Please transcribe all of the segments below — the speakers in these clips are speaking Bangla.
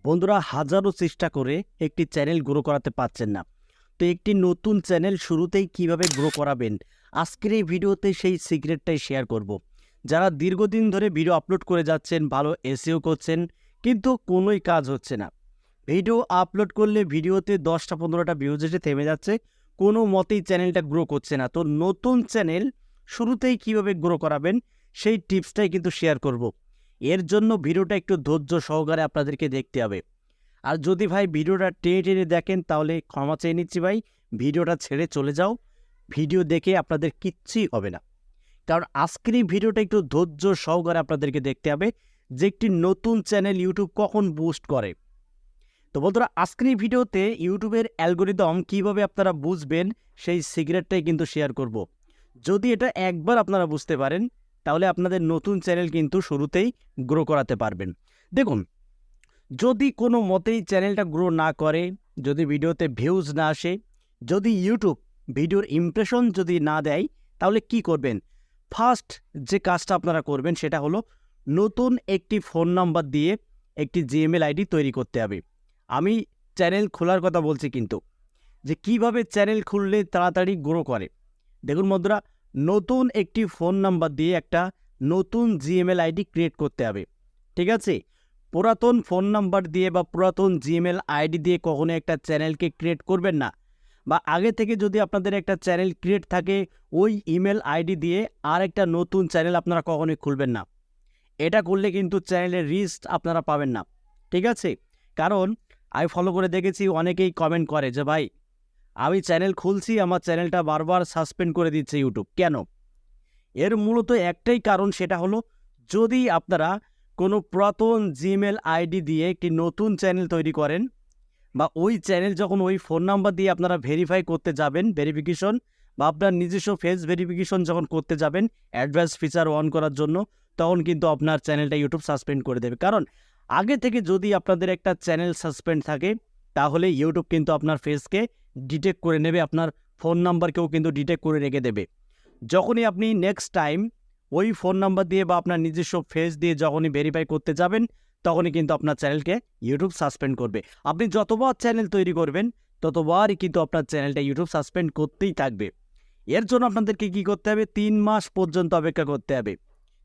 বন্ধুরা হাজারো চেষ্টা করে একটি চ্যানেল গ্রো করাতে পারছেন না। তো একটি নতুন চ্যানেল শুরুতেই কিভাবে গ্রো করাবেন, আজকের এই ভিডিওতে সেই সিক্রেটটাই শেয়ার করব। যারা দীর্ঘদিন ধরে ভিডিও আপলোড করে যাচ্ছেন, ভালো এসইও করছেন, কিন্তু কোনোই কাজ হচ্ছে না। ভিডিও আপলোড করলে ভিডিওতে 10টা-15টা ভিউজ এসে থেমে যাচ্ছে, কোনো মতেই চ্যানেলটা গ্রো করছে না। তো নতুন চ্যানেল শুরুতেই কিভাবে গ্রো করাবেন সেই টিপসটাই কিন্তু শেয়ার করব। এর জন্য ভিডিওটা একটু ধৈর্য সহকারে আপনাদেরকে দেখতে হবে। আর যদি ভাই ভিডিওটা টেনে টেনে দেখেন তাহলে ক্ষমা চেয়ে নিচ্ছি ভাই, ভিডিওটা ছেড়ে চলে যাও। ভিডিও দেখে আপনাদের কিচ্ছুই হবে না। কারণ আজকের এই ভিডিওটা একটু ধৈর্য সহকারে আপনাদেরকে দেখতে হবে যে একটি নতুন চ্যানেল ইউটিউব কখন বুস্ট করে। তো বন্ধুরা আজকের এই ভিডিওতে ইউটিউবের অ্যালগোরিদম কিভাবে আপনারা বুঝবেন সেই সিক্রেটটাই কিন্তু শেয়ার করব। যদি এটা একবার আপনারা বুঝতে পারেন তাহলে আপনাদের নতুন চ্যানেল কিন্তু শুরুতেই গ্রো করাতে পারবেন। দেখুন, যদি কোনো মতেই চ্যানেলটা গ্রো না করে, যদি ভিডিওতে ভিউজ না আসে, যদি ইউটিউব ভিডিওর ইমপ্রেশন যদি না দেয়, তাহলে কি করবেন? ফার্স্ট যে কাজটা আপনারা করবেন সেটা হলো নতুন একটি ফোন নাম্বার দিয়ে একটি জিমেল আইডি তৈরি করতে হবে। আমি চ্যানেল খোলার কথা বলছি কিন্তু, যে কিভাবে চ্যানেল খুললে তাড়াতাড়ি গ্রো করে। দেখুন বন্ধুরা, নতুন একটি ফোন নাম্বার দিয়ে একটা নতুন জিমেল আইডি ক্রিয়েট করতে হবে। ঠিক আছে? পুরাতন ফোন নাম্বার দিয়ে বা পুরাতন জিমেল আইডি দিয়ে কখনো একটা চ্যানেলকে ক্রিয়েট করবেন না। বা আগে থেকে যদি আপনাদের একটা চ্যানেল ক্রিয়েট থাকে, ওই ইমেল আইডি দিয়ে আর একটা নতুন চ্যানেল আপনারা কখনোই খুলবেন না। এটা করলে কিন্তু চ্যানেলের রিচ আপনারা পাবেন না। ঠিক আছে? কারণ আমি ফলো করে দেখেছি অনেকেই কমেন্ট করে যে ভাই, আমি চ্যানেল খুলছি, আমার চ্যানেলটা বারবার সাসপেন্ড করে দিচ্ছে ইউটিউব। কেন? এর মূলত একটাই কারণ, সেটা হলো যদি আপনারা কোনো পুরাতন জিমেল আইডি দিয়ে একটি নতুন চ্যানেল তৈরি করেন, বা ওই চ্যানেল যখন ওই ফোন নাম্বার দিয়ে আপনারা ভেরিফাই করতে যাবেন, ভেরিফিকেশন বা আপনার নিজস্ব ফেস ভেরিফিকেশন যখন করতে যাবেন অ্যাডভান্স ফিচার অন করার জন্য, তখন কিন্তু আপনার চ্যানেলটা ইউটিউব সাসপেন্ড করে দেবে। কারণ আগে থেকে যদি আপনাদের একটা চ্যানেল সাসপেন্ড থাকে, তাহলে ইউটিউব কিন্তু আপনার ফেসকে ডিটেক্ট করে নেবে, আপনার ফোন নাম্বারকেও কিন্তু ডিটেক্ট করে রেখে দেবে। যখনই আপনি নেক্সট টাইম ওই ফোন নাম্বার দিয়ে বা আপনার নিজস্ব ফেস দিয়ে যখনই ভেরিফাই করতে যাবেন, তখনই কিন্তু আপনার চ্যানেলকে ইউটিউব সাসপেন্ড করবে। আপনি যতবার চ্যানেল তৈরি করবেন ততবারই কিন্তু আপনার চ্যানেলটা ইউটিউব সাসপেন্ড করতেই থাকবে। এর জন্য আপনাদেরকে কী করতে হবে? 3 মাস পর্যন্ত অপেক্ষা করতে হবে।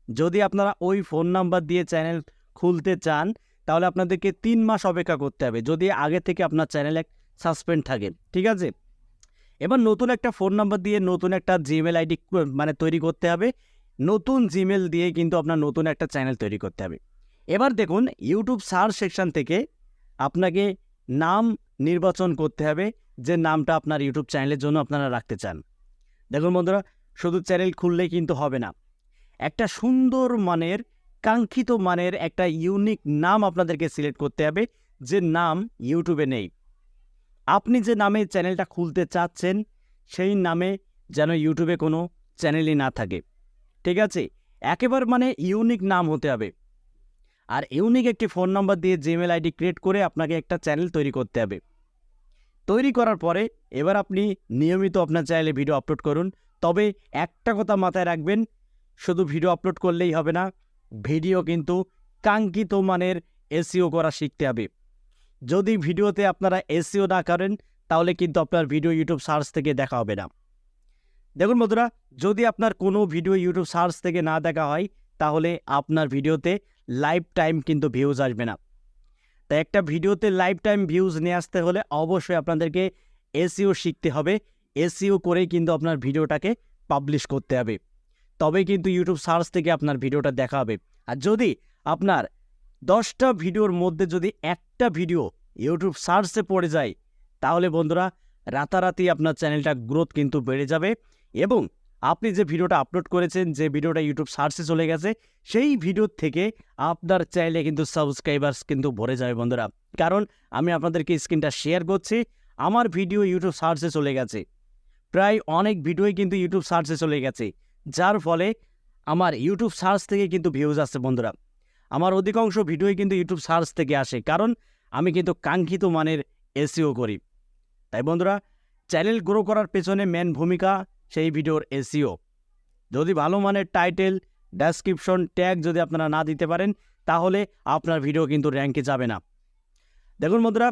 যদি আপনারা ওই ফোন নাম্বার দিয়ে চ্যানেল খুলতে চান, তাহলে আপনাদেরকে 3 মাস অপেক্ষা করতে হবে, যদি আগে থেকে আপনার চ্যানেল সাসপেন্ড থাকে। ঠিক আছে? এবার নতুন একটা ফোন নাম্বার দিয়ে নতুন একটা জিমেল আইডি তৈরি করতে হবে। নতুন জিমেল দিয়ে কিন্তু আপনার নতুন একটা চ্যানেল তৈরি করতে হবে। এবার দেখুন, ইউটিউব সার্চ সেকশন থেকে আপনাকে নাম নির্বাচন করতে হবে, যে নামটা আপনার ইউটিউব চ্যানেলের জন্য আপনারা রাখতে চান। দেখুন বন্ধুরা, শুধু চ্যানেল খুললেই কিন্তু হবে না। একটা সুন্দর মানের, কাঙ্ক্ষিত মানের একটা ইউনিক নাম আপনাদেরকে সিলেক্ট করতে হবে, যে নাম ইউটিউবে নেই। আপনি যে নামে চ্যানেলটা খুলতে চাচ্ছেন সেই নামে যেন ইউটিউবে কোনো চ্যানেলই না থাকে। ঠিক আছে? একেবারে ইউনিক নাম হতে হবে। আর ইউনিক একটি ফোন নাম্বার দিয়ে জিমেল আইডি ক্রিয়েট করে আপনাকে একটা চ্যানেল তৈরি করতে হবে। তৈরি করার পরে এবার আপনি নিয়মিত আপনার চ্যানেলে ভিডিও আপলোড করুন। তবে একটা কথা মাথায় রাখবেন, শুধু ভিডিও আপলোড করলেই হবে না, ভিডিও কিন্তু কাঙ্ক্ষিত মানের এসইও করা শিখতে হবে। যদি ভিডিওতে আপনারা এসইও না করেন, তাহলে কিন্তু আপনার ভিডিও ইউটিউব সার্চ থেকে দেখা হবে না। দেখুন বন্ধুরা, যদি আপনার কোনো ভিডিও ইউটিউব সার্চ থেকে না দেখা হয়, তাহলে আপনার ভিডিওতে লাইফ টাইম কিন্তু ভিউজ আসবে না। তাই একটা ভিডিওতে লাইফ টাইম ভিউজ নিয়ে আসতে হলে অবশ্যই আপনাদেরকে এসইও শিখতে হবে। এসইও করেই কিন্তু আপনার ভিডিওটাকে পাবলিশ করতে হবে, তবেই কিন্তু ইউটিউব সার্চ থেকে আপনার ভিডিওটা দেখা হবে। আর যদি আপনার 10টা ভিডিওর মধ্যে যদি একটা ভিডিও ইউটিউব সার্চে পড়ে যায়, তাহলে বন্ধুরা রাতারাতি আপনার চ্যানেলটা গ্রোথ কিন্তু বেড়ে যাবে। এবং আপনি যে ভিডিওটা আপলোড করেছেন, যে ভিডিওটা ইউটিউব সার্চে চলে গেছে, সেই ভিডিও থেকে আপনার চ্যানেলে কিন্তু সাবস্ক্রাইবার্স কিন্তু ভরে যাবে বন্ধুরা। কারণ আমি আপনাদেরকে স্ক্রিনটা শেয়ার করছি, আমার ভিডিও ইউটিউব সার্চে চলে গেছে, প্রায় অনেক ভিডিওই কিন্তু ইউটিউব সার্চে চলে গেছে, যার ফলে আমার ইউটিউব সার্চ থেকে কিন্তু ভিউজ আসছে বন্ধুরা। আমার অধিকাংশ ভিডিওই কিন্তু ইউটিউব সার্চ থেকে আসে, কারণ আমি কিন্তু কাঙ্ক্ষিত মানের এসইও করি। তাই বন্ধুরা, চ্যানেল গ্রো করার পেছনে মেন ভূমিকা সেই ভিডিওর এসইও। যদি ভালো মানের টাইটেল, ডেসক্রিপশন, ট্যাগ যদি আপনারা না দিতে পারেন, তাহলে আপনার ভিডিও কিন্তু র্যাঙ্কে যাবে না। দেখুন বন্ধুরা,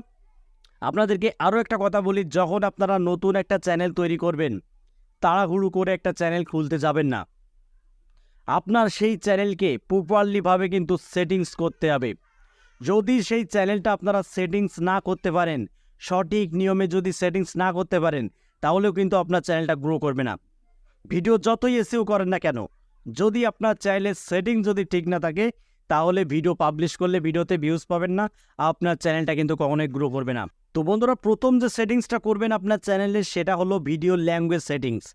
আপনাদেরকে আরও একটা কথা বলি, যখন আপনারা নতুন একটা চ্যানেল তৈরি করবেন, তাড়াহুড়ো করে একটা চ্যানেল খুলতে যাবেন না। আপনার সেই চ্যানেলকে প্রপারলিভাবে কিন্তু সেটিংস করতে হবে। যদি সেই চ্যানেলটা আপনারা সেটিংস না করতে পারেন, সঠিক নিয়মে যদি সেটিংস না করতে পারেন, তাহলেও কিন্তু আপনার চ্যানেলটা গ্রো করবে না। ভিডিও যতই এসইও করেন না কেন, যদি আপনার চ্যানেলের সেটিং যদি ঠিক না থাকে, তাহলে ভিডিও পাবলিশ করলে ভিডিওতে ভিউজ পাবেন না, আপনার চ্যানেলটা কিন্তু কখনোই গ্রো করবে না। তো বন্ধুরা, প্রথম যে সেটিংসটা করবেন আপনার চ্যানেলে, সেটা হলো ভিডিও ল্যাঙ্গুয়েজ সেটিংস।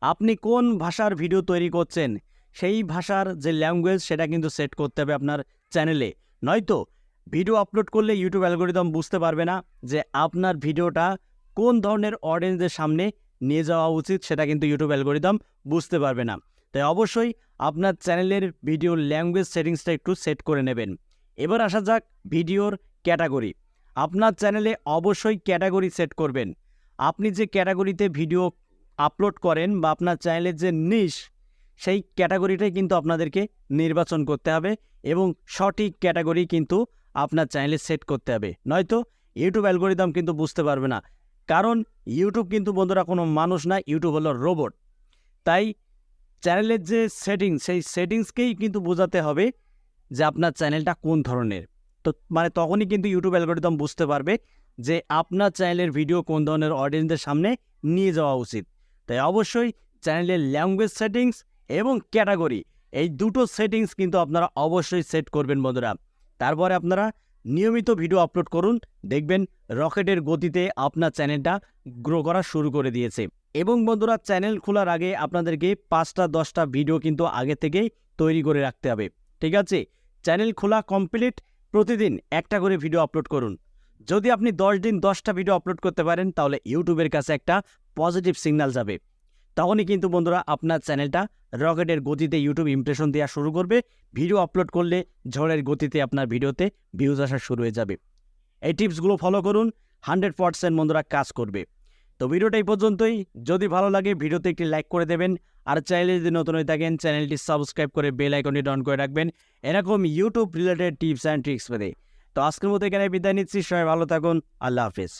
আপনি কোন ভাষার ভিডিও তৈরি করছেন, সেই ভাষার যে ল্যাঙ্গুয়েজ সেটা কিন্তু সেট করতে হবে আপনার চ্যানেলে। নয়তো ভিডিও আপলোড করলে ইউটিউব অ্যালগোরিদম বুঝতে পারবে না যে আপনার ভিডিওটা কোন ধরনের অডিয়েন্সের সামনে নিয়ে যাওয়া উচিত, সেটা কিন্তু ইউটিউব অ্যালগোরিদম বুঝতে পারবে না। তাই অবশ্যই আপনার চ্যানেলের ভিডিও ল্যাঙ্গুয়েজ সেটিংসটা একটু সেট করে নেবেন। এবার আসা যাক ভিডিওর ক্যাটাগরি। আপনার চ্যানেলে অবশ্যই ক্যাটাগরি সেট করবেন। আপনি যে ক্যাটাগরিতে ভিডিও আপলোড করেন বা আপনার চ্যানেলের যে নিশ, সেই ক্যাটাগরিটাই কিন্তু আপনাদেরকে নির্বাচন করতে হবে এবং সঠিক ক্যাটাগরি কিন্তু আপনার চ্যানেলে সেট করতে হবে। নয়তো ইউটিউব অ্যালগোরিদম কিন্তু বুঝতে পারবে না, কারণ ইউটিউব কিন্তু বন্ধুরা কোনো মানুষ না, ইউটিউব হলো রোবট। তাই চ্যানেলের যে সেটিংস, সেই সেটিংসকেই কিন্তু বোঝাতে হবে যে আপনার চ্যানেলটা কোন ধরনের। তো তখনই কিন্তু ইউটিউব অ্যালগোরিদম বুঝতে পারবে যে আপনার চ্যানেলের ভিডিও কোন ধরনের অডিয়েন্সদের সামনে নিয়ে যাওয়া উচিত। তাই অবশ্যই চ্যানেলের ল্যাঙ্গুয়েজ সেটিংস এবং ক্যাটাগরি, এই দুটো সেটিংস কিন্তু আপনারা অবশ্যই সেট করবেন বন্ধুরা। তারপরে আপনারা নিয়মিত ভিডিও আপলোড করুন, দেখবেন রকেটের গতিতে আপনার চ্যানেলটা গ্রো করা শুরু করে দিয়েছে। এবং বন্ধুরা, চ্যানেল খোলার আগে আপনাদেরকে 5টা-10টা ভিডিও কিন্তু আগে থেকেই তৈরি করে রাখতে হবে। ঠিক আছে, চ্যানেল খোলা কমপ্লিট, প্রতিদিন একটা করে ভিডিও আপলোড করুন। যদি আপনি 10 দিন 10টা ভিডিও আপলোড করতে পারেন, তাহলে ইউটিউবের কাছে একটা পজিটিভ সিগন্যাল যাবে। তখনই কিন্তু বন্ধুরা আপনার চ্যানেলটা রকেটের গতিতে ইউটিউব ইমপ্রেশন দেওয়া শুরু করবে। ভিডিও আপলোড করলে ঝড়ের গতিতে আপনার ভিডিওতে ভিউজ আসা শুরু হয়ে যাবে। এই টিপসগুলো ফলো করুন, 100% বন্ধুরা কাজ করবে। তো ভিডিওটা এই পর্যন্তই। যদি ভালো লাগে ভিডিওতে একটি লাইক করে দেবেন, আর চ্যানেলে যদি নতুন হয়ে থাকেন চ্যানেলটি সাবস্ক্রাইব করে বেল আইকনটি অন করে রাখবেন এরকম YouTube related tips and tricks পেতে। তো আজকের মতো এখানে বিদায় নিচ্ছি, সবাই ভালো থাকুন, আল্লাহ হাফেজ।